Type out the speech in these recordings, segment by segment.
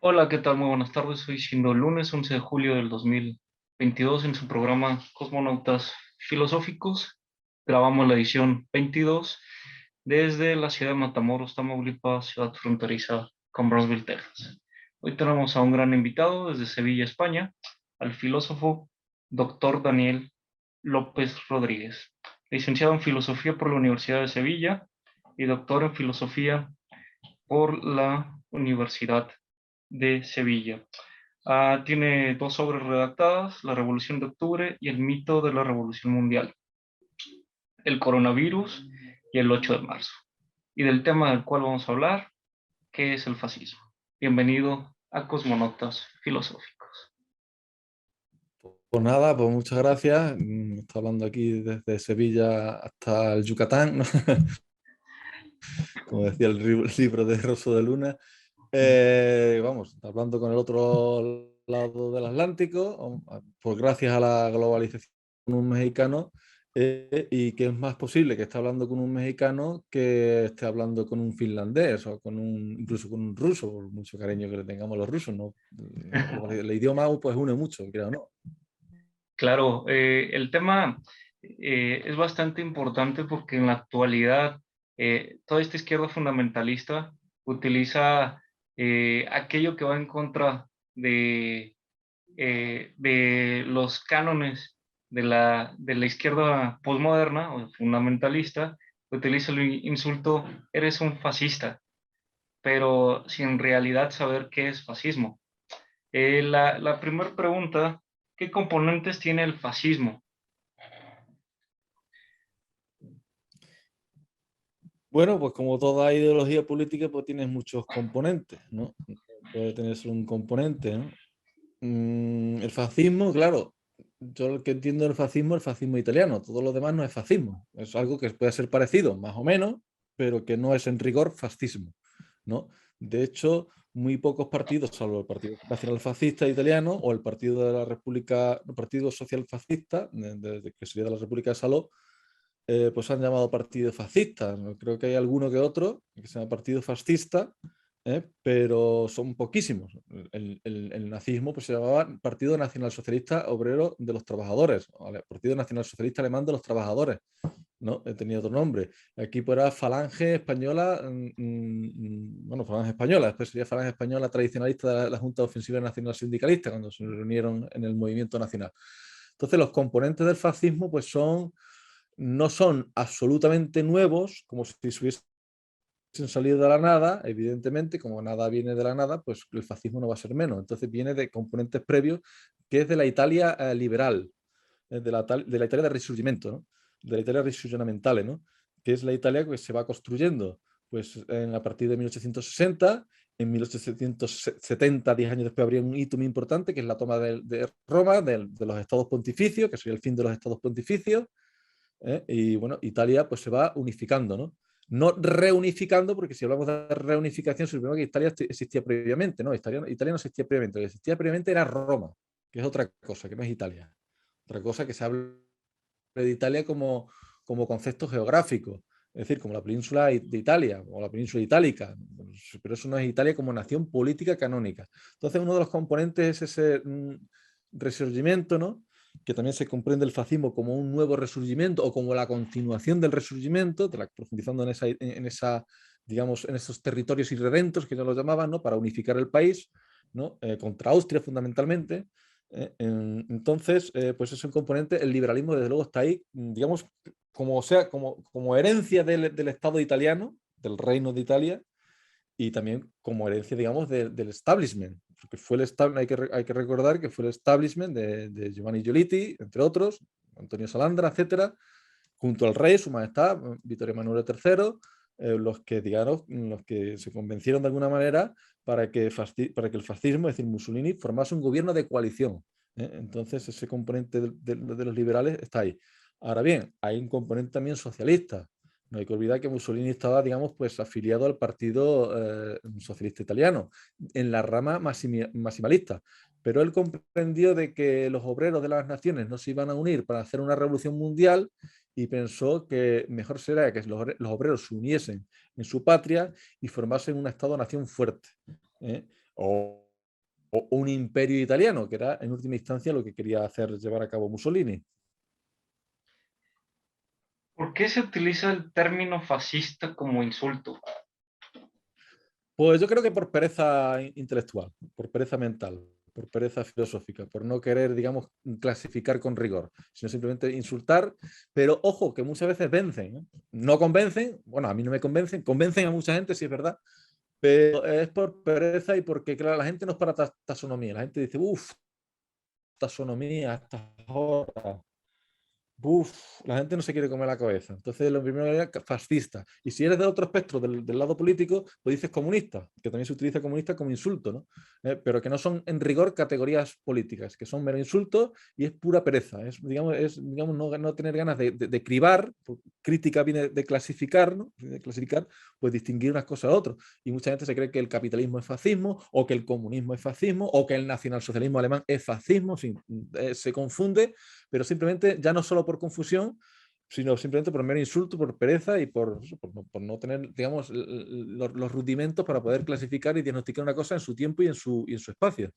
Hola, ¿qué tal? Muy buenas tardes. Hoy siendo lunes 11 de julio del 2022 en su programa Cosmonautas Filosóficos. Grabamos la edición 22 desde la ciudad de Matamoros, Tamaulipas, ciudad fronteriza con Brownsville, Texas. Hoy tenemos a un gran invitado desde Sevilla, España, al filósofo doctor Daniel López Rodríguez, licenciado en Filosofía por la Universidad de Sevilla y doctor en Filosofía por la Universidad de Sevilla. Tiene dos obras redactadas, La Revolución de Octubre y El mito de la Revolución Mundial, el coronavirus y el 8 de marzo. Y del tema del cual vamos a hablar, ¿qué es el fascismo? Bienvenido a Cosmonautas Filosóficos. Pues nada, pues muchas gracias. Estoy hablando aquí desde Sevilla hasta el Yucatán, ¿no? Como decía el libro de Rosso de Luna. Vamos, hablando con el otro lado del Atlántico, pues gracias a la globalización con un mexicano, y que es más posible que esté hablando con un mexicano que esté hablando con un finlandés o incluso con un ruso, por mucho cariño que le tengamos los rusos, ¿no? El idioma pues une mucho, creo, ¿no? Claro, el tema es bastante importante porque en la actualidad toda esta izquierda fundamentalista utiliza aquello que va en contra de los cánones de la izquierda posmoderna o fundamentalista, utiliza el insulto, eres un fascista, pero sin realidad saber qué es fascismo. La primera pregunta, ¿qué componentes tiene el fascismo? Bueno, pues como toda ideología política, pues tienes muchos componentes, ¿no? Puede tener solo un componente, ¿no? El fascismo, claro, yo lo que entiendo del fascismo es el fascismo italiano, todo lo demás no es fascismo, es algo que puede ser parecido, más o menos, pero que no es en rigor fascismo, ¿no? De hecho, muy pocos partidos, salvo el Partido Nacional Fascista Italiano o el Partido de la República, el Partido Social Fascista, que sería de la República de Saló, pues han llamado partido fascista. ¿No? Creo que hay alguno que otro que se llama partido fascista, pero son poquísimos. El nazismo pues, se llamaba Partido Nacional Socialista Obrero de los Trabajadores, ¿vale? Partido Nacional Socialista Alemán de los Trabajadores. ¿No? Tenía otro nombre. Aquí pues era Falange Española, bueno, Falange Española, después sería Falange Española tradicionalista de la Junta Ofensiva Nacional Sindicalista, cuando se reunieron en el movimiento nacional. Entonces los componentes del fascismo pues no son absolutamente nuevos, como si se hubiesen salido de la nada, evidentemente, como nada viene de la nada, pues el fascismo no va a ser menos. Entonces viene de componentes previos, que es de la Italia liberal, de la Italia del Risorgimento, ¿no? De la Italia risorgimentale, ¿no? Que es la Italia que se va construyendo pues, a partir de 1860. En 1870, 10 años después, habría un hito muy importante, que es la toma de Roma, de los estados pontificios, que sería el fin de los estados pontificios. Y bueno, Italia pues se va unificando, ¿no? No reunificando, porque si hablamos de reunificación, supone que Italia existía previamente, ¿no? Italia no existía previamente, lo que existía previamente era Roma, que es otra cosa, que no es Italia. Otra cosa que se habla de Italia como concepto geográfico, es decir, como la península de Italia o la península itálica, pero eso no es Italia como nación política canónica. Entonces, uno de los componentes es ese resurgimiento, ¿no? Que también se comprende el fascismo como un nuevo resurgimiento o como la continuación del resurgimiento, profundizando en digamos, en esos territorios irredentos que ya lo llamaban, ¿no? Para unificar el país, ¿no? Contra Austria fundamentalmente. Entonces, pues es un componente, el liberalismo desde luego está ahí, digamos, como herencia del Estado italiano, del Reino de Italia, y también como herencia, digamos, del establishment, porque hay que recordar que fue el establishment de Giovanni Giolitti, entre otros, Antonio Salandra, etcétera, junto al rey, su majestad, Vittorio Emanuele III, los que se convencieron de alguna manera para que el fascismo, es decir, Mussolini, formase un gobierno de coalición. Entonces, ese componente de los liberales está ahí. Ahora bien, hay un componente también socialista. No hay que olvidar que Mussolini estaba, digamos, pues afiliado al Partido Socialista Italiano, en la rama maximalista. Pero él comprendió de que los obreros de las naciones no se iban a unir para hacer una revolución mundial y pensó que mejor sería que los obreros se uniesen en su patria y formasen un Estado-nación fuerte. ¿eh? o un imperio italiano, que era en última instancia lo que quería hacer llevar a cabo Mussolini. ¿Por qué se utiliza el término fascista como insulto? Pues yo creo que por pereza intelectual, por pereza mental, por pereza filosófica, por no querer, digamos, clasificar con rigor, sino simplemente insultar, pero ojo, que muchas veces vencen, ¿no? No convencen, bueno, a mí no me convencen, convencen a mucha gente, sí es verdad, pero es por pereza y porque, claro, la gente no es para taxonomía, la gente dice, uff, taxonomía, estas horas. Buf, la gente no se quiere comer la cabeza. Entonces, lo primero era fascista. Y si eres de otro espectro, del lado político, pues dices comunista, que también se utiliza comunista como insulto, ¿no? Pero que no son en rigor categorías políticas, que son mero insulto y es pura pereza. Digamos no tener ganas de cribar, crítica viene de clasificar, ¿no? De clasificar, pues distinguir unas cosas a otras. Y mucha gente se cree que el capitalismo es fascismo, o que el comunismo es fascismo, o que el nacionalsocialismo alemán es fascismo, se confunde, pero simplemente ya no solo por confusión, sino simplemente por mero insulto, por pereza y por no tener, digamos, los rudimentos para poder clasificar y diagnosticar una cosa en su tiempo y en su espacio.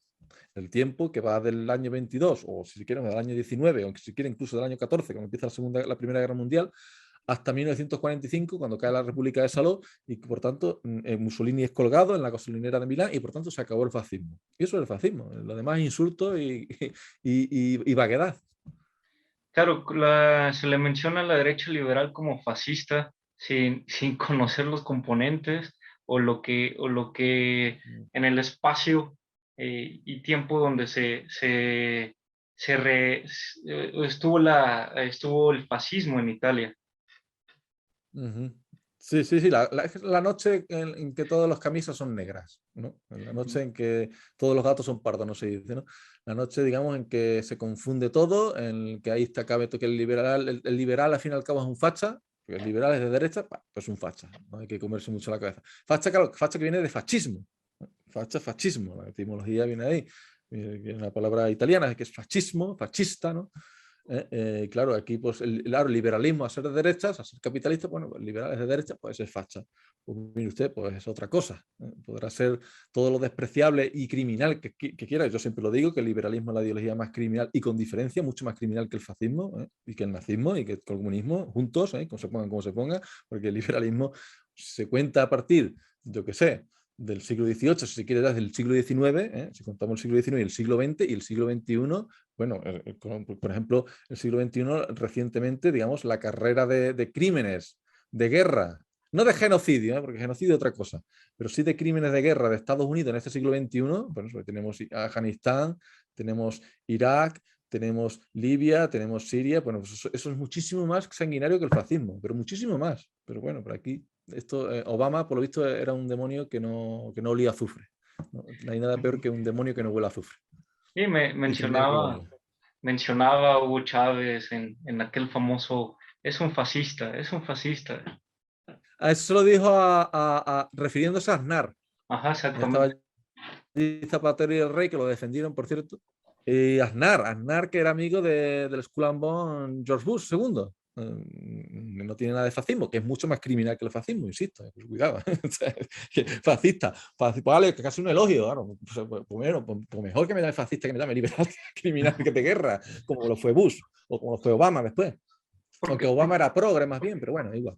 El tiempo que va del año 22, o si quieren del año 19, o si quieren incluso del año 14, cuando empieza la Primera Guerra Mundial, hasta 1945, cuando cae la República de Saló, y por tanto Mussolini es colgado en la gasolinera de Milán y por tanto se acabó el fascismo. Y eso es el fascismo. Lo demás es insulto y vaguedad. Claro, se le menciona a la derecha liberal como fascista sin conocer los componentes o lo que en el espacio y tiempo donde estuvo el fascismo en Italia. Ujú. Sí, sí, sí, la noche en que todas las camisas son negras, ¿no? La noche en que todos los gatos son pardos, no se dice, ¿no? La noche, digamos, en que se confunde todo, en que ahí está cabe que el liberal al fin y al cabo es un facha, porque el liberal es de derecha, pues un facha, no hay que comerse mucho la cabeza. Facha, claro, facha que viene de fascismo, ¿no? Facha, fascismo, la etimología viene ahí, viene una palabra italiana que es fascismo, fascista, ¿no? Claro, aquí pues el liberalismo a ser de derechas, a ser capitalista, bueno, pues, liberales de derecha, pues es facha. Pues mire usted, pues es otra cosa. Podrá ser todo lo despreciable y criminal que quiera. Yo siempre lo digo, que el liberalismo es la ideología más criminal y con diferencia, mucho más criminal que el fascismo, y que el nazismo y que el comunismo, juntos, como se pongan como se ponga, porque el liberalismo se cuenta a partir, yo qué sé, del siglo XVIII, si se quiere, desde el siglo XIX, si contamos el siglo XIX y el siglo XX y el siglo XXI, bueno, por ejemplo, el siglo XXI recientemente, digamos, la carrera de crímenes, de guerra, no de genocidio, porque genocidio es otra cosa, pero sí de crímenes de guerra de Estados Unidos en este siglo XXI, bueno, tenemos Afganistán, tenemos Irak, tenemos Libia, tenemos Siria, bueno, pues eso es muchísimo más sanguinario que el fascismo, pero muchísimo más. Pero bueno, por aquí, Obama, por lo visto, era un demonio que no olía a azufre. No hay nada peor que un demonio que no huele a azufre. Y Y tendría que olerlo. mencionaba a Hugo Chávez en aquel famoso, es un fascista. A eso se lo dijo refiriéndose a Aznar. Ajá, Estaba exactamente. allí Zapatero y el Rey, que lo defendieron, por cierto. Y Aznar, que era amigo del Skull and Bone George Bush segundo. No tiene nada de fascismo, que es mucho más criminal que el fascismo, insisto. Cuidado. Fascista, vale, que casi un elogio. Claro. Pues mejor que me llame fascista que me llame liberal, criminal que de guerra, como lo fue Bush o como lo fue Obama después. ¿Por Aunque qué, Obama era progre más bien, pero bueno, igual.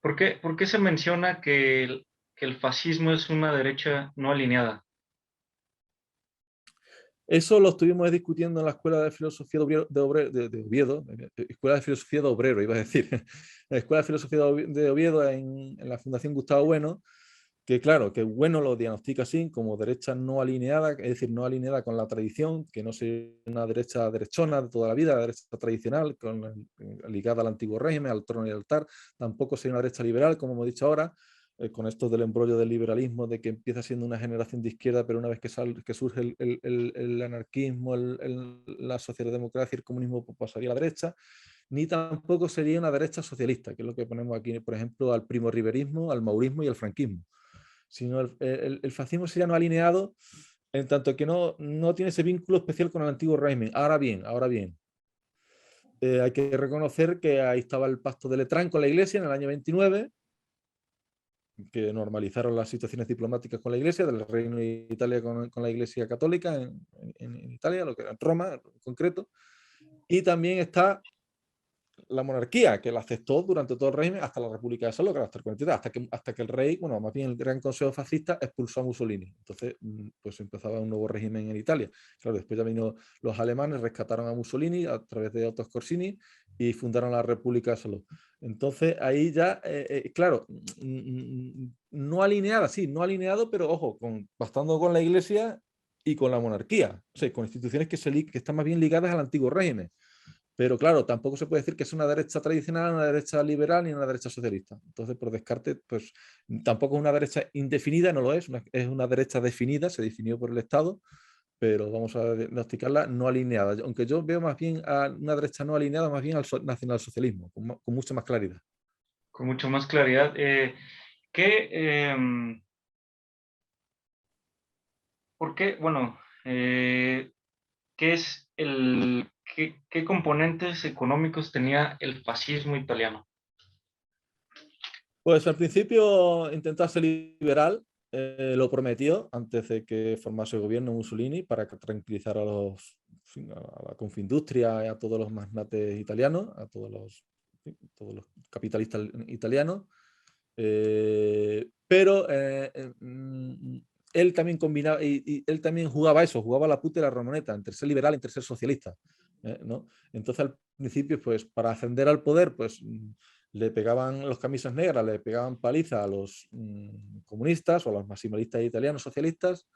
por qué se menciona que el fascismo es una derecha no alineada? Eso lo estuvimos discutiendo en la Escuela de Filosofía de Oviedo, Escuela de Filosofía de Obrero, iba a decir, la Escuela de Filosofía de Oviedo en la Fundación Gustavo Bueno, que claro, que Bueno lo diagnostica así, como derecha no alineada, es decir, no alineada con la tradición, que no sea una derecha derechona de toda la vida, la derecha tradicional, ligada al antiguo régimen, al trono y al altar, tampoco sea una derecha liberal, como hemos dicho ahora, con esto del embrollo del liberalismo, de que empieza siendo una generación de izquierda, pero una vez que surge el anarquismo, la socialdemocracia y el comunismo, pues pasaría a la derecha, ni tampoco sería una derecha socialista, que es lo que ponemos aquí, por ejemplo, al primo riverismo, al maurismo y al franquismo, sino el fascismo sería no alineado en tanto que no tiene ese vínculo especial con el antiguo régimen. Ahora bien, hay que reconocer que ahí estaba el pacto de Letrán con la Iglesia en el año 29, que normalizaron las situaciones diplomáticas con la Iglesia, del Reino de Italia con la Iglesia Católica en Italia, lo que era en Roma en concreto. Y también está la monarquía, que la aceptó durante todo el régimen hasta la República de Salo, que era hasta el 43, hasta que el rey, bueno, más bien el Gran Consejo Fascista expulsó a Mussolini. Entonces, pues empezaba un nuevo régimen en Italia. Claro, después ya vino los alemanes, rescataron a Mussolini a través de Otto Skorzeny y fundaron la República de Salo. Entonces, ahí ya, claro, no alineada, sí, no alineado, pero ojo, bastando con la Iglesia y con la monarquía, o sea, con instituciones que están más bien ligadas al antiguo régimen. Pero claro, tampoco se puede decir que es una derecha tradicional, una derecha liberal ni una derecha socialista. Entonces, por descarte, pues tampoco es una derecha indefinida, no lo es, es una derecha definida, se definió por el Estado, pero vamos a diagnosticarla no alineada. Aunque yo veo más bien a una derecha no alineada, más bien al nacionalsocialismo, con mucha más claridad. Con mucho más claridad. ¿Qué, ¿por qué? Bueno, ¿qué es qué componentes económicos tenía el fascismo italiano? Pues al principio intentó ser liberal, lo prometió antes de que formase el gobierno Mussolini para tranquilizar a la Confindustria y a todos los magnates italianos, a todos los capitalistas italianos. Pero él también combinaba y él también jugaba eso, jugaba la puta y la ramoneta entre ser liberal y entre ser socialista, ¿no? Entonces al principio, pues para ascender al poder, pues le pegaban los camisas negras, le pegaban paliza a los comunistas o a los maximalistas italianos socialistas,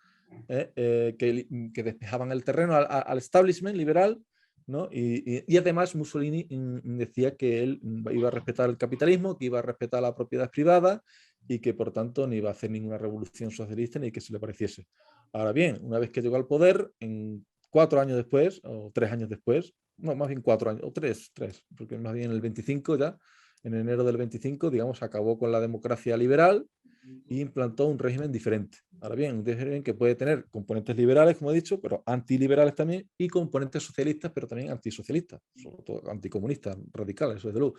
que despejaban el terreno al establishment liberal, ¿no? Y además Mussolini decía que él iba a respetar el capitalismo, que iba a respetar la propiedad privada y que por tanto no iba a hacer ninguna revolución socialista ni que se le pareciese. Ahora bien, una vez que llegó al poder, en 4 años después, o 3 años después, no, más bien 4 años, o tres, porque más bien en el 25 ya, en enero del 25, digamos, acabó con la democracia liberal e implantó un régimen diferente. Ahora bien, un régimen que puede tener componentes liberales, como he dicho, pero antiliberales también, y componentes socialistas, pero también antisocialistas, sobre todo anticomunistas, radicales, eso es de luz.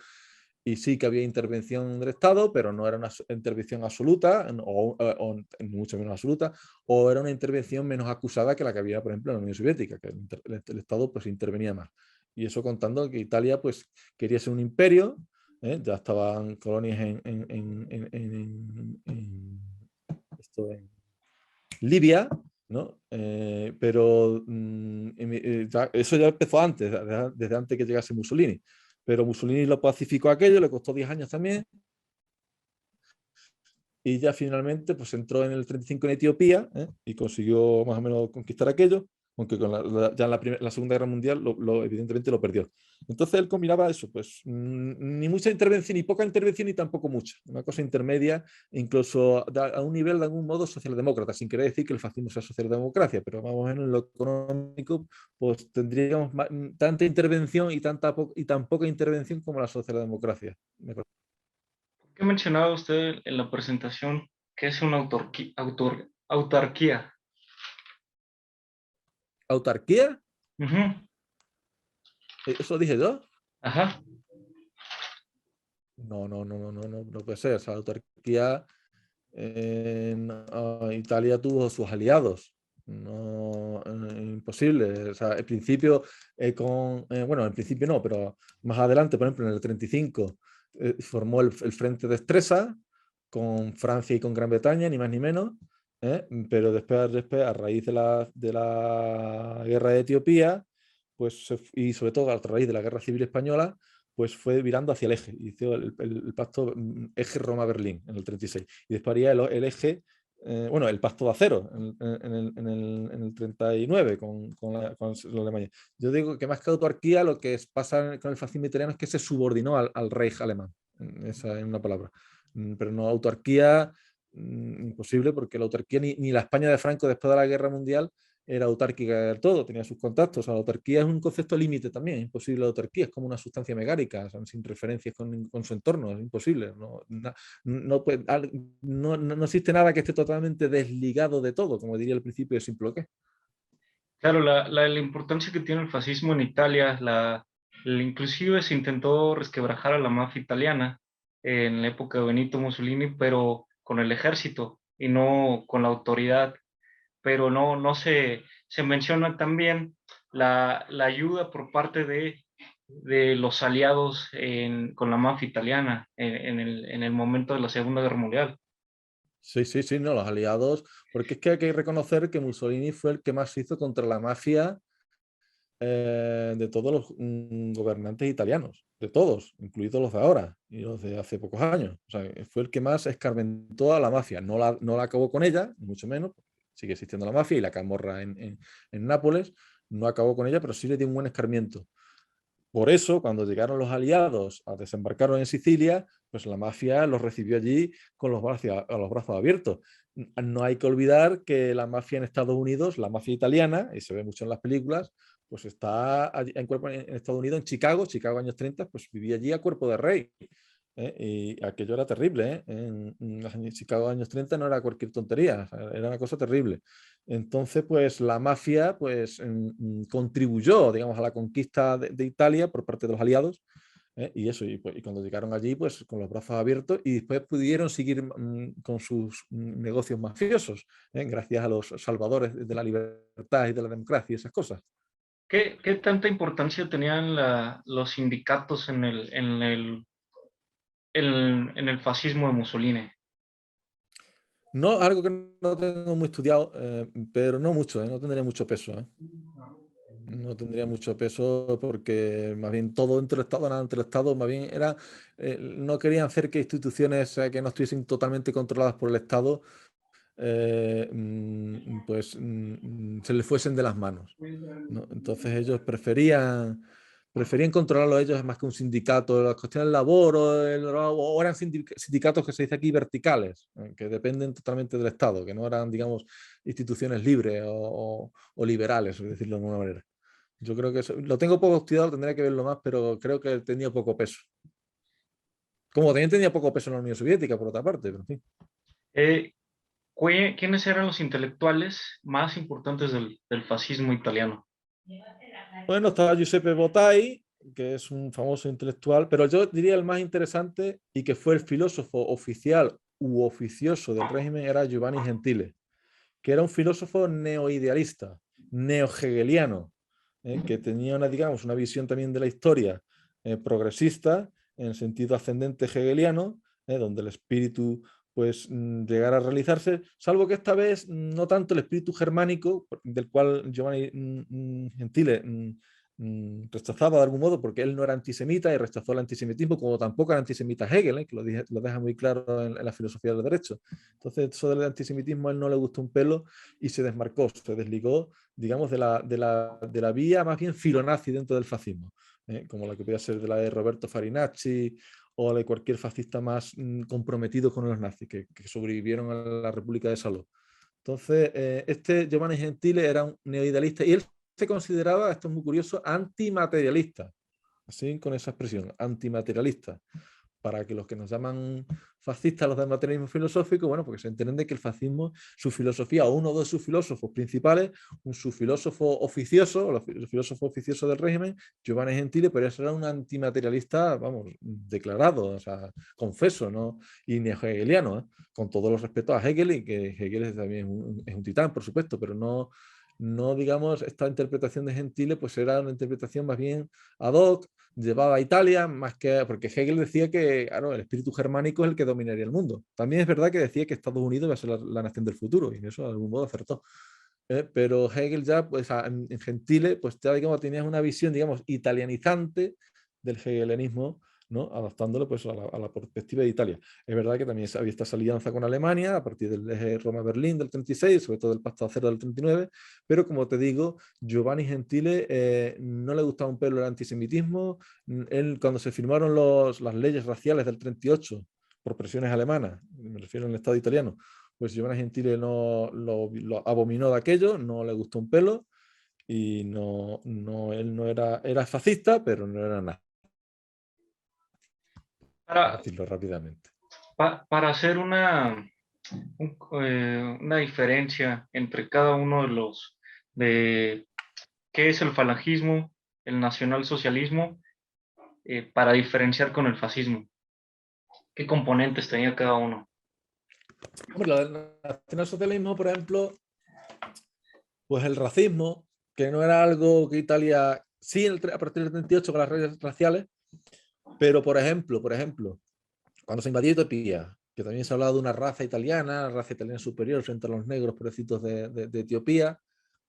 Y sí que había intervención del Estado, pero no era una intervención absoluta, o mucho menos absoluta, o era una intervención menos acusada que la que había, por ejemplo, en la Unión Soviética, que el Estado pues intervenía más. Y eso contando que Italia pues quería ser un imperio, ya estaban colonias en Libia, ¿no? Pero eso ya empezó antes, desde antes que llegase Mussolini. Pero Mussolini lo pacificó aquello, le costó 10 años también. Y ya finalmente pues entró en el 35 en Etiopía, y consiguió más o menos conquistar aquello, aunque con ya en la Segunda Guerra Mundial evidentemente lo perdió. Entonces él combinaba eso, pues ni mucha intervención, ni poca intervención, ni tampoco mucha. Una cosa intermedia, incluso a un nivel de algún modo socialdemócrata, sin querer decir que el fascismo sea socialdemocracia, pero más o menos en lo económico pues tendríamos tanta intervención y tan poca intervención como la socialdemocracia. ¿Qué mencionaba usted en la presentación que es una autarquía? ¿Autarquía? Ujú. ¿Eso dije yo? Ajá. No puede ser. O sea, la autarquía en Italia tuvo sus aliados. No, imposible. O sea, en principio, bueno, en principio no, pero más adelante, por ejemplo, en el 35, formó el Frente de Stresa con Francia y con Gran Bretaña, ni más ni menos. Pero después, a raíz de la guerra de Etiopía, pues, y sobre todo a raíz de la Guerra Civil Española, pues fue virando hacia el eje. Hizo el pacto eje Roma-Berlín en el 36. Y después haría el eje, bueno, el pacto de acero en el 39 con la Alemania. Yo digo que más que autarquía, lo que pasa con el fascismo italiano es que se subordinó al Reich alemán. Esa es una palabra. Pero no autarquía, imposible, porque la autarquía, ni la España de Franco después de la Guerra Mundial era autárquica del todo, tenía sus contactos. O sea, la autarquía es un concepto límite también, es imposible la autarquía, es como una sustancia mecánica, o sea, sin referencias con su entorno, es imposible. No existe nada que esté totalmente desligado de todo, como diría el principio de simple qué. Claro, la importancia que tiene el fascismo en Italia, inclusive se intentó resquebrajar a la mafia italiana en la época de Benito Mussolini, pero con el ejército y no con la autoridad, pero no se menciona también la ayuda por parte de los aliados con la mafia italiana en el momento de la Segunda Guerra Mundial. Sí, sí, sí, no, los aliados, porque es que hay que reconocer que Mussolini fue el que más hizo contra la mafia de todos los gobernantes italianos, de todos, incluidos los de ahora y los de hace pocos años. O sea, fue el que más escarmentó a la mafia. No la acabó con ella, ni mucho menos, sigue existiendo la mafia y la camorra en Nápoles, no acabó con ella, pero sí le dio un buen escarmiento. Por eso, cuando llegaron los aliados a desembarcar en Sicilia, pues la mafia los recibió allí con los brazos abiertos. No hay que olvidar que la mafia en Estados Unidos, la mafia italiana, y se ve mucho en las películas, pues está en Estados Unidos, en Chicago años 30, pues vivía allí a cuerpo de rey. Y aquello era terrible. En Chicago años 30 no era cualquier tontería, era una cosa terrible. Entonces, pues la mafia pues, contribuyó, digamos, a la conquista de Italia por parte de los aliados. Y eso, y cuando llegaron allí, pues con los brazos abiertos y después pudieron seguir con sus negocios mafiosos, gracias a los salvadores de la libertad y de la democracia y esas cosas. ¿Qué tanta importancia tenían los sindicatos en el fascismo de Mussolini? No, algo que no tengo muy estudiado, pero no mucho, no tendría mucho peso. No tendría mucho peso porque más bien todo entre el Estado, nada entre el Estado, más bien era, no querían hacer que instituciones que no estuviesen totalmente controladas por el Estado, pues se les fuesen de las manos, ¿no? Entonces ellos preferían controlarlo ellos más que un sindicato, las cuestiones del labor o eran sindicatos que se dice aquí verticales, que dependen totalmente del Estado, que no eran, digamos, instituciones libres o liberales, por decirlo de alguna manera. Yo creo que eso, lo tengo poco estudiado, tendría que verlo más, pero creo que tenía poco peso. Como también tenía poco peso en la Unión Soviética, por otra parte, pero en fin. Eh, ¿Quiénes eran los intelectuales más importantes del fascismo italiano? Bueno, estaba Giuseppe Bottai, que es un famoso intelectual, pero yo diría el más interesante y que fue el filósofo oficial u oficioso del régimen era Giovanni Gentile, que era un filósofo neoidealista, neo-hegeliano, que tenía una, digamos, una visión también de la historia progresista en sentido ascendente hegeliano, donde el espíritu pues llegara a realizarse, salvo que esta vez no tanto el espíritu germánico, del cual Giovanni Gentile rechazaba de algún modo, porque él no era antisemita y rechazó el antisemitismo, como tampoco era antisemita Hegel, que lo deja muy claro en la filosofía del derecho. Entonces, eso del antisemitismo a él no le gustó un pelo y se desmarcó, se desligó, digamos, de la vía más bien filonazi dentro del fascismo, como la que podía ser de la de Roberto Farinacci o de cualquier fascista más comprometido con los nazis que sobrevivieron a la República de Saló. Entonces, este Giovanni Gentile era un neoidealista y él se consideraba, esto es muy curioso, antimaterialista, así con esa expresión, antimaterialista, para que los que nos llaman fascistas, los del materialismo filosófico, bueno, porque se entienden de que el fascismo, su filosofía, o uno de sus filósofos principales, su filósofo oficioso, el filósofo oficioso del régimen, Giovanni Gentile, pero ese era un antimaterialista, vamos, declarado, o sea, confeso, ¿no? Y neo-hegeliano, con todos los respetos a Hegel, y que Hegel también es un titán, por supuesto, pero no, digamos, esta interpretación de Gentile, pues era una interpretación más bien ad hoc, llevada a Italia, más que porque Hegel decía que claro, el espíritu germánico es el que dominaría el mundo. También es verdad que decía que Estados Unidos iba a ser la nación del futuro, y eso de algún modo acertó. Pero Hegel ya, pues en Gentile, pues ya digamos, tenía una visión, digamos, italianizante del hegelianismo, ¿no? Adaptándolo pues a la perspectiva de Italia. Es verdad que también había esta alianza con Alemania a partir del eje Roma-Berlín del 36, sobre todo el Pacto de Acero del 39, pero como te digo, Giovanni Gentile no le gustaba un pelo el antisemitismo. Él, cuando se firmaron las leyes raciales del 38 por presiones alemanas, me refiero al Estado italiano, pues Giovanni Gentile lo abominó de aquello, no le gustó un pelo y él no era fascista, pero no era nada, para Para, decirlo rápidamente. para hacer una diferencia entre cada uno de qué es el falangismo, el nacionalsocialismo, para diferenciar con el fascismo, qué componentes tenía cada uno. Hombre, lo del nacionalsocialismo, por ejemplo, pues el racismo, que no era algo que Italia, sí a partir del 38 con las leyes raciales, pero por ejemplo, cuando se invadió Etiopía, que también se ha hablado de una raza italiana superior frente a los negros pobrecitos de Etiopía,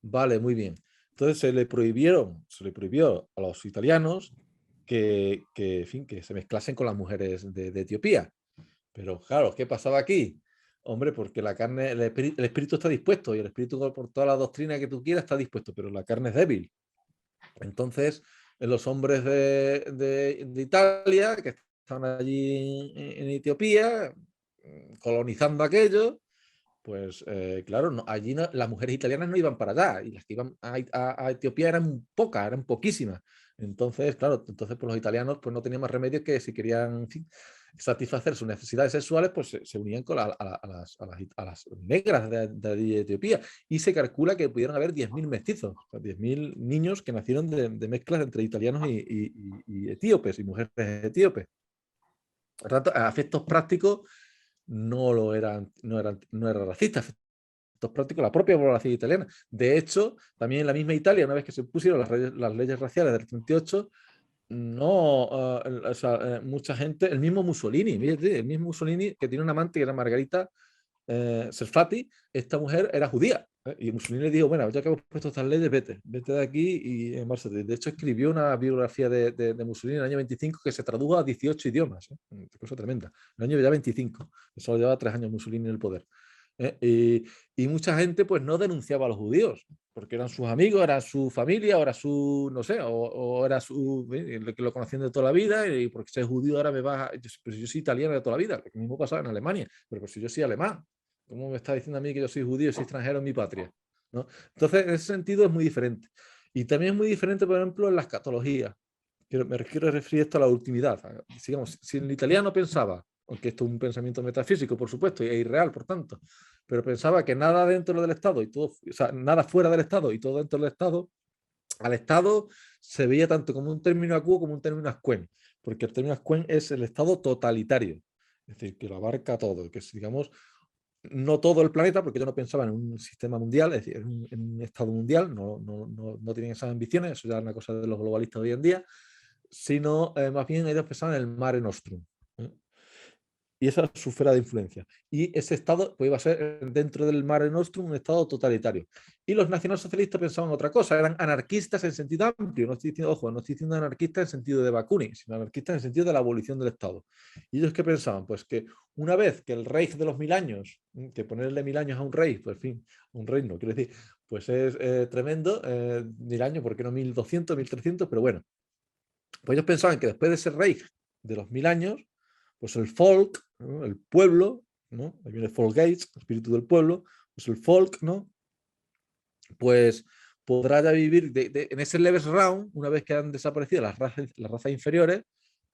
vale, muy bien. Entonces se le prohibió a los italianos en fin, que se mezclasen con las mujeres de Etiopía. Pero claro, ¿qué pasaba aquí? Hombre, porque la carne, el espíritu está dispuesto y el espíritu por toda la doctrina que tú quieras está dispuesto, pero la carne es débil. Entonces, los hombres de Italia, que estaban allí en Etiopía, colonizando aquello, pues claro, allí las mujeres italianas no iban para allá y las que iban a Etiopía eran pocas, eran poquísimas. Entonces, claro, pues los italianos pues no tenían más remedio que si querían, en fin, satisfacer sus necesidades sexuales, pues se unían con a las negras de Etiopía. Y se calcula que pudieron haber 10.000 mestizos, o sea, 10.000 niños que nacieron de mezclas entre italianos y etíopes y mujeres etíopes. Por tanto, a efectos prácticos no era racista, prácticos la propia población italiana. De hecho, también en la misma Italia, una vez que se pusieron las leyes raciales del 38, no, o sea, mucha gente, el mismo Mussolini, el mismo Mussolini que tiene una amante que era Margarita Serfati, esta mujer era judía. Y Mussolini le dijo, bueno, ya que hemos puesto estas leyes, vete de aquí y en marzo. De hecho, escribió una biografía de Mussolini en el año 25 que se tradujo a 18 idiomas. Cosa tremenda. En el año ya 25, que solo llevaba 3 años Mussolini en el poder. Y mucha gente pues no denunciaba a los judíos, porque eran sus amigos, era su familia, o era su, no sé, o era su, que lo conocían de toda la vida, y porque soy judío ahora me vas a, pero si yo soy italiano de toda la vida, lo mismo pasaba en Alemania, pero si yo soy alemán, ¿cómo me está diciendo a mí que yo soy judío y soy extranjero en mi patria? ¿No? Entonces, en ese sentido es muy diferente. Y también es muy diferente, por ejemplo, en la escatología. Me quiero referir esto a la ultimidad. Digamos, si el italiano pensaba, aunque esto es un pensamiento metafísico, por supuesto, y es irreal, por tanto, pero pensaba que nada dentro del Estado y todo, o sea, nada fuera del Estado y todo dentro del Estado, al Estado se veía tanto como un término acuo como un término ascuen, porque el término ascuen es el Estado totalitario, es decir, que lo abarca todo, que es, digamos, no todo el planeta, porque yo no pensaba en un sistema mundial, es decir, en un Estado mundial, no tienen esas ambiciones, eso ya es una cosa de los globalistas de hoy en día, sino más bien ellos pensaban en el Mare Nostrum. ¿Eh? Y esa es su esfera de influencia. Y ese Estado pues, iba a ser dentro del Mare Nostrum un Estado totalitario. Y los nacionalsocialistas pensaban otra cosa, eran anarquistas en sentido amplio. No estoy diciendo, ojo, no estoy diciendo anarquistas en sentido de Bakunin, sino anarquistas en el sentido de la abolición del Estado. ¿Y ellos qué pensaban? Pues que una vez que el Reich de los 1000 años, que ponerle 1000 años a un rey, pues en fin, un reino, quiero decir, pues es tremendo, 1000 años, ¿por qué no 1200, 1300? Pero bueno, pues ellos pensaban que después de ese Reich de los 1000 años, pues el folk, ¿no? El pueblo, ¿no? Ahí viene Folk Gates, el espíritu del pueblo, pues el folk, ¿no? Pues podrá ya vivir en ese level round, una vez que han desaparecido las razas inferiores,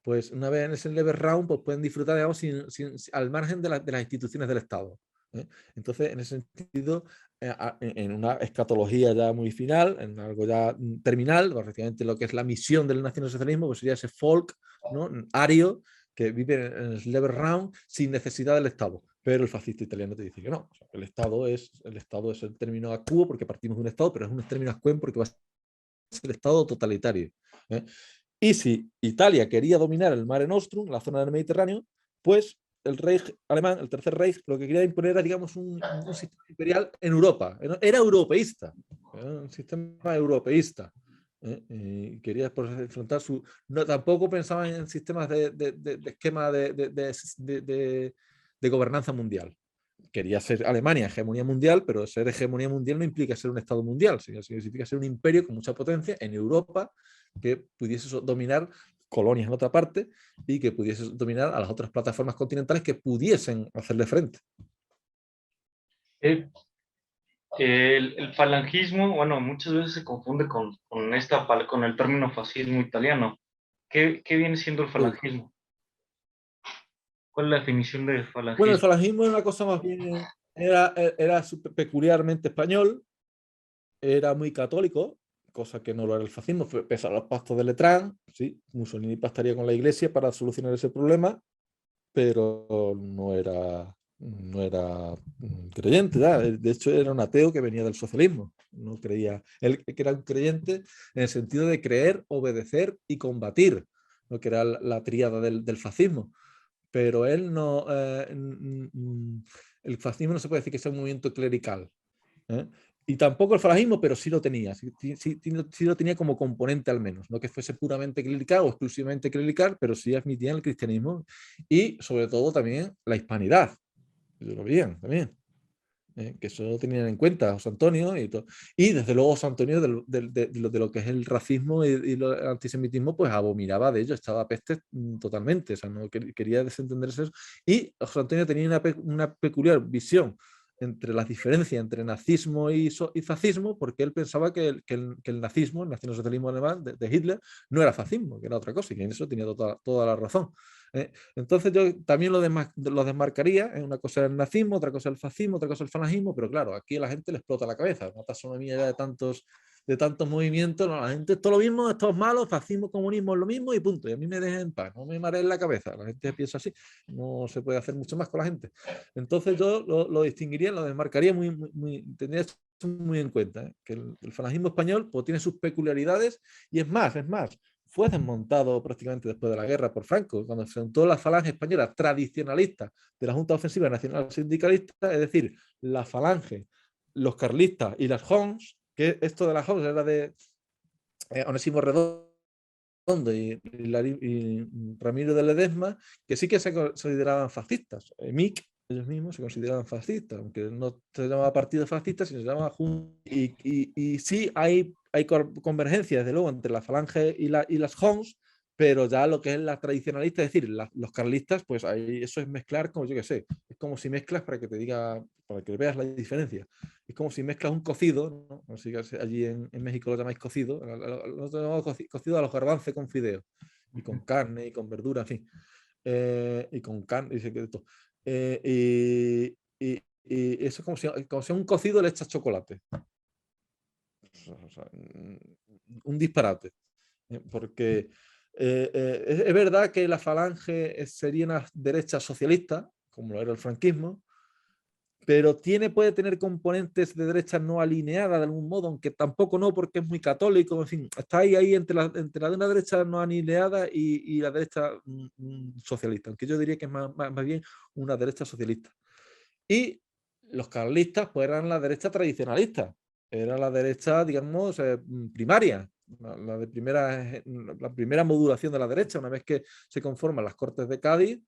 pues una vez en ese level round, pues pueden disfrutar, digamos, al margen de las instituciones del Estado. ¿Eh? Entonces, en ese sentido, en una escatología ya muy final, en algo ya terminal, prácticamente lo que es la misión del nacionalsocialismo, pues sería ese folk, ¿no? Ario, que vive en el level round sin necesidad del Estado. Pero el fascista italiano te dice que no. O sea, que el Estado es el término acuo porque partimos de un Estado, pero es un término ascuen porque va a ser el Estado totalitario. ¿Eh? Y si Italia quería dominar el Mare Nostrum, la zona del Mediterráneo, pues el Reich alemán, el Tercer Reich, lo que quería imponer era, digamos, un sistema imperial en Europa. Era europeísta, era un sistema europeísta. Quería enfrentar su... No, tampoco pensaba en sistemas de esquema de gobernanza mundial. Quería ser Alemania hegemonía mundial, pero ser hegemonía mundial no implica ser un Estado mundial, sino significa ser un imperio con mucha potencia en Europa que pudiese dominar colonias en otra parte y que pudiese dominar a las otras plataformas continentales que pudiesen hacerle frente. Eh, el falangismo, bueno, muchas veces se confunde con el término fascismo italiano. ¿Qué viene siendo el Sí. falangismo? ¿Cuál es la definición de Bueno, el falangismo? falangismo era una cosa más bien, era peculiarmente español, era muy católico, cosa que no lo era el fascismo, pese a los pactos de Letrán, ¿sí? Mussolini pactaría con la iglesia para solucionar ese problema, pero no era no era creyente, ¿verdad? De hecho era un ateo que venía del socialismo, no creía, él que era un creyente en el sentido de creer, obedecer y combatir, lo que era la tríada del fascismo, pero él no, el fascismo no se puede decir que sea un movimiento clerical, ¿eh? Y tampoco el falangismo, pero sí lo tenía, sí lo tenía como componente al menos, no que fuese puramente clerical o exclusivamente clerical, pero sí admitía el cristianismo y sobre todo también la hispanidad, lo veían también, que eso lo tenían en cuenta José Antonio y desde luego José Antonio de lo que es el racismo y el antisemitismo, pues abominaba de ello, estaba a peste totalmente, o sea, no quería desentenderse eso. Y José Antonio tenía una peculiar visión entre las diferencias entre nazismo y fascismo, porque él pensaba que el nazismo, el nacionalsocialismo alemán de Hitler, no era fascismo, que era otra cosa, y que en eso tenía toda la razón. Entonces yo también lo desmarcaría, una cosa es el nazismo, otra cosa es el fascismo, otra cosa es el falangismo, pero claro, aquí a la gente le explota la cabeza, una taxonomía ya de tantos movimientos, no, la gente es todo lo mismo, esto es malo, fascismo, comunismo es lo mismo y punto, y a mí me dejen en paz, no me mareen la cabeza, la gente piensa así, no se puede hacer mucho más con la gente. Entonces yo lo distinguiría, lo desmarcaría tendría esto muy en cuenta, que el falangismo español pues, tiene sus peculiaridades y es más, fue desmontado prácticamente después de la guerra por Franco, cuando se juntó la falange española tradicionalista de la Junta Ofensiva Nacional Sindicalista, es decir, la falange, los carlistas y las Homs, que esto de las Homs era de Onésimo Redondo y Ramiro de Ledesma, que sí que se consideraban fascistas. MIC, ellos mismos se consideraban fascistas, aunque no se llamaba partido fascista, sino se llamaba Junta. Y sí hay convergencia, desde luego, entre la falange y las Homs, pero ya lo que es la tradicionalista, es decir, los carlistas, pues ahí eso es mezclar, como yo que sé, es como si mezclas para que te diga, para que veas la diferencia. Es como si mezclas un cocido, ¿no? Así que allí en México lo llamáis cocido, nosotros llamamos cocido a los garbanzos con fideo, y con carne, y con verdura, en fin, y con carne, y secreto. Y eso es como si a un cocido le echas chocolate. O sea, un disparate. Porque es verdad que la falange sería una derecha socialista, como lo era el franquismo, pero puede tener componentes de derecha no alineada de algún modo, aunque tampoco no, porque es muy católico, en fin, está ahí entre la de una derecha no alineada y la derecha socialista, aunque yo diría que es más bien una derecha socialista. Y los carlistas pues eran la derecha tradicionalista, era la derecha, digamos, primaria, la primera modulación de la derecha, una vez que se conforman las Cortes de Cádiz,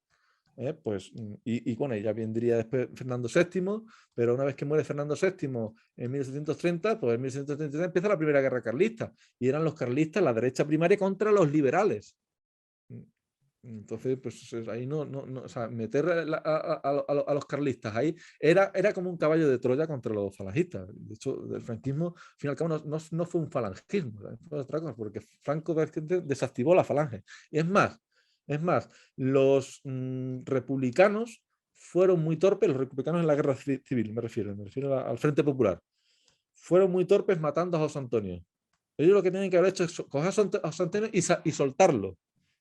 pues, y bueno, ya vendría después Fernando VII, pero una vez que muere Fernando VII en 1730, pues en 1733 empieza la primera guerra carlista, y eran los carlistas la derecha primaria contra los liberales. Entonces, pues ahí o sea, meter a los carlistas ahí era como un caballo de Troya contra los falangistas. De hecho, el franquismo, al fin y al cabo, no fue un falangismo, fue otra cosa, porque Franco desactivó la falange. Y es más, los republicanos fueron muy torpes, los republicanos en la guerra civil, me refiero al Frente Popular, fueron muy torpes matando a José Antonio. Ellos lo que tienen que haber hecho es coger a José Antonio y soltarlo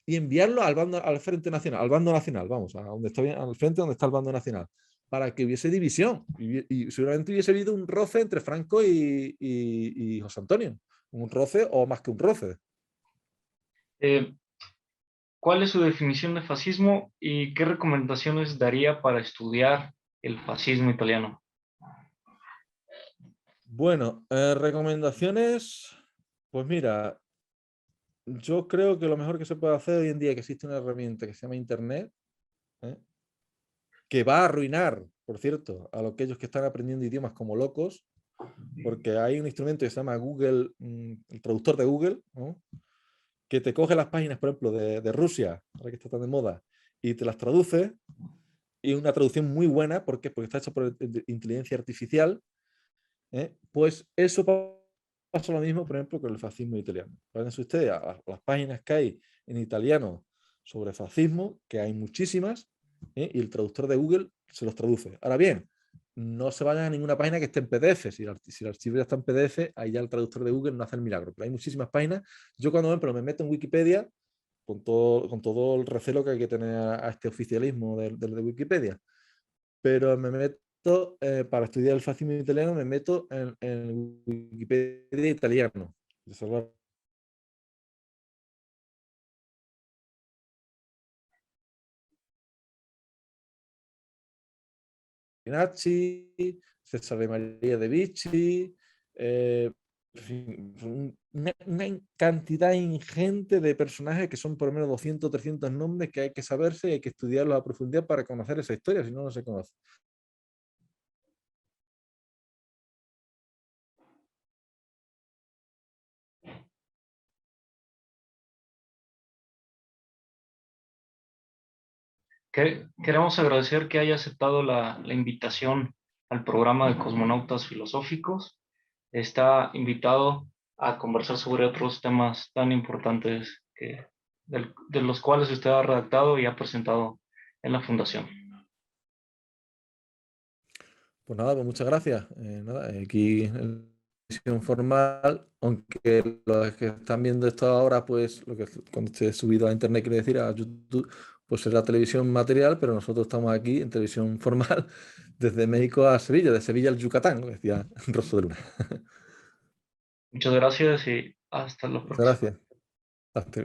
y enviarlo al Frente Nacional, al bando nacional, vamos, al frente donde está el bando nacional, para que hubiese división y seguramente hubiese habido un roce entre Franco y José Antonio, un roce o más que un roce. ¿Cuál es su definición de fascismo y qué recomendaciones daría para estudiar el fascismo italiano? Bueno, recomendaciones, pues mira, yo creo que lo mejor que se puede hacer hoy en día, que existe una herramienta que se llama Internet, ¿eh? Que va a arruinar, por cierto, a aquellos que están aprendiendo idiomas como locos, porque hay un instrumento que se llama Google, el traductor de Google, ¿no? Que te coge las páginas, por ejemplo, de Rusia, ahora que está tan de moda, y te las traduce, y una traducción muy buena, ¿por qué? Porque está hecha por inteligencia artificial, pues eso pasa lo mismo, por ejemplo, con el fascismo italiano. Váyanse ustedes a las páginas que hay en italiano sobre fascismo, que hay muchísimas, y el traductor de Google se los traduce. Ahora bien, no se vayan a ninguna página que esté en PDF. Si el archivo ya está en PDF, ahí ya el traductor de Google no hace el milagro. Pero hay muchísimas páginas. Yo cuando me meto en Wikipedia, con todo el recelo que hay que tener a este oficialismo de Wikipedia. pero me meto, para estudiar el fascismo italiano, me meto en Wikipedia italiano. De Salvador Pinacci, Cesare Maria De Vicci, en fin, una cantidad ingente de personajes que son por lo menos 200 o 300 nombres que hay que saberse y hay que estudiarlos a profundidad para conocer esa historia, si no, no se conoce. Queremos agradecer que haya aceptado la invitación al programa de Cosmonautas Filosóficos. Está invitado a conversar sobre otros temas tan importantes de los cuales usted ha redactado y ha presentado en la Fundación. Pues nada, pues muchas gracias. Nada, aquí en la sesión formal, aunque los que están viendo esto ahora, pues lo que cuando esté subido a internet, quiere decir a YouTube, pues será televisión material, pero nosotros estamos aquí en televisión formal desde México a Sevilla, de Sevilla al Yucatán, como decía Rosso de Luna. Muchas gracias y hasta la Muchas próxima. gracias. Hasta